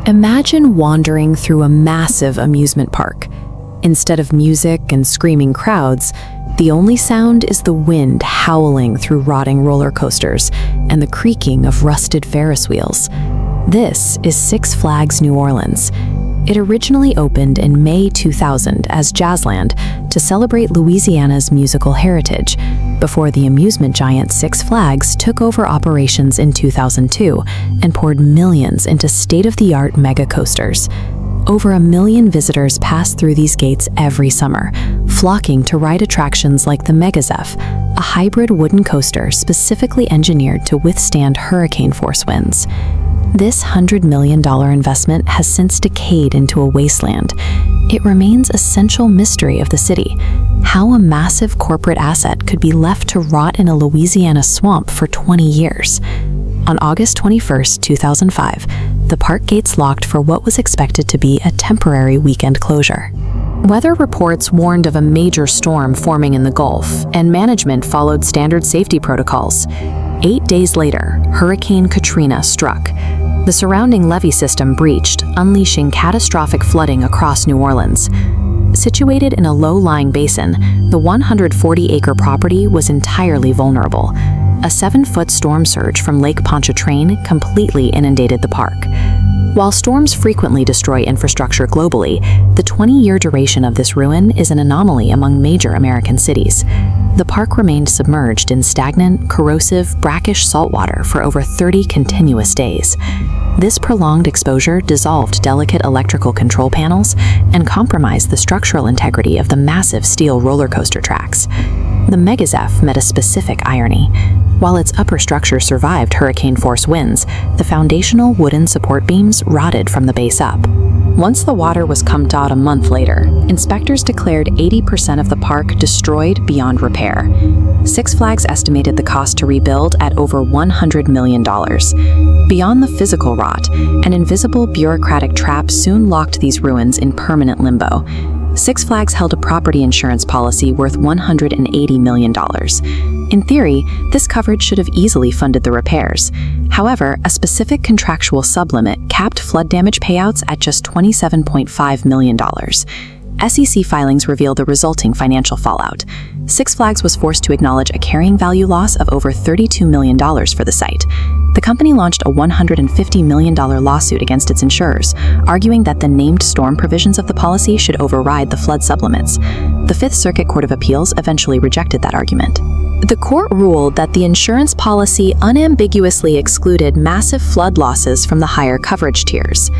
Imagine wandering through a massive amusement park. Instead of music and screaming crowds, the only sound is the wind howling through rotting roller coasters and the creaking of rusted Ferris wheels. This is Six Flags New Orleans. It originally opened in May 2000 as Jazzland to celebrate Louisiana's musical heritage, before the amusement giant Six Flags took over operations in 2002 and poured millions into state-of-the-art mega coasters. Over 1 million visitors pass through these gates every summer, flocking to ride attractions like the Mega Zeph, a hybrid wooden coaster specifically engineered to withstand hurricane force winds. This $100 million investment has since decayed into a wasteland. It remains a central mystery of the city, how a massive corporate asset could be left to rot in a Louisiana swamp for 20 years. On August 21, 2005, the park gates locked for what was expected to be a temporary weekend closure. Weather reports warned of a major storm forming in the Gulf, and management followed standard safety protocols. 8 days later, Hurricane Katrina struck. The surrounding levee system breached, unleashing catastrophic flooding across New Orleans. Situated in a low-lying basin, the 140-acre property was entirely vulnerable. A 7-foot storm surge from Lake Pontchartrain completely inundated the park. While storms frequently destroy infrastructure globally, the 20-year duration of this ruin is an anomaly among major American cities. The park remained submerged in stagnant, corrosive, brackish saltwater for over 30 continuous days. This prolonged exposure dissolved delicate electrical control panels and compromised the structural integrity of the massive steel roller coaster tracks. The Mega Zeph met a specific irony. While its upper structure survived hurricane force winds, the foundational wooden support beams rotted from the base up. Once the water was pumped out a month later, inspectors declared 80% of the park destroyed beyond repair. Six Flags estimated the cost to rebuild at over $100 million. Beyond the physical rot, an invisible bureaucratic trap soon locked these ruins in permanent limbo. Six Flags held a property insurance policy worth $180 million. In theory, this coverage should have easily funded the repairs. However, a specific contractual sublimit capped flood damage payouts at just $27.5 million. SEC filings reveal the resulting financial fallout. Six Flags was forced to acknowledge a carrying value loss of over $32 million for the site. The company launched a $150 million lawsuit against its insurers, arguing that the named storm provisions of the policy should override the flood sublimits. The Fifth Circuit Court of Appeals eventually rejected that argument. The court ruled that the insurance policy unambiguously excluded massive flood losses from the higher coverage tiers.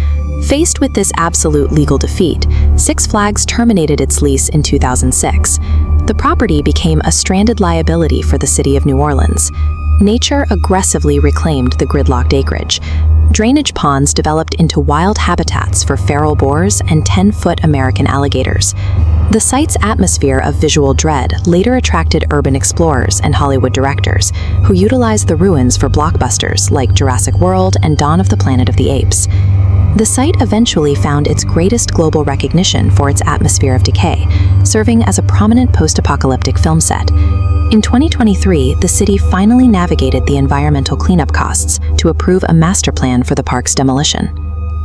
Faced with this absolute legal defeat, Six Flags terminated its lease in 2006. The property became a stranded liability for the city of New Orleans. Nature aggressively reclaimed the gridlocked acreage. Drainage ponds developed into wild habitats for feral boars and 10-foot American alligators. The site's atmosphere of visual dread later attracted urban explorers and Hollywood directors, who utilized the ruins for blockbusters like Jurassic World and Dawn of the Planet of the Apes. The site eventually found its greatest global recognition for its atmosphere of decay, serving as a prominent post-apocalyptic film set. In 2023, the city finally navigated the environmental cleanup costs to approve a master plan for the park's demolition.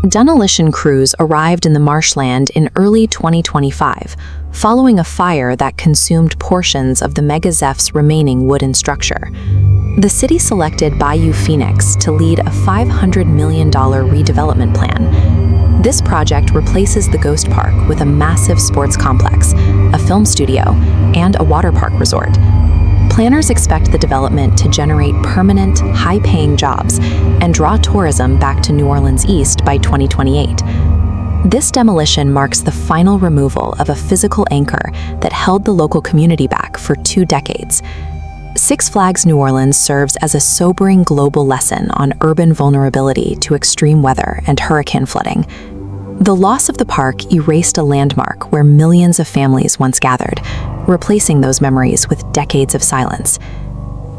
Demolition crews arrived in the marshland in early 2025, following a fire that consumed portions of the Mega Zeph's remaining wooden structure. The city selected Bayou Phoenix to lead a $500 million redevelopment plan. This project replaces the Ghost Park with a massive sports complex, a film studio, and a water park resort. Planners expect the development to generate permanent, high-paying jobs and draw tourism back to New Orleans East by 2028. This demolition marks the final removal of a physical anchor that held the local community back for 2 decades. Six Flags New Orleans serves as a sobering global lesson on urban vulnerability to extreme weather and hurricane flooding. The loss of the park erased a landmark where millions of families once gathered, replacing those memories with decades of silence.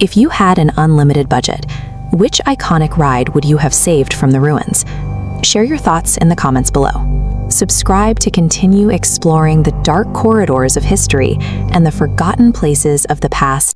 If you had an unlimited budget, which iconic ride would you have saved from the ruins? Share your thoughts in the comments below. Subscribe to continue exploring the dark corridors of history and the forgotten places of the past.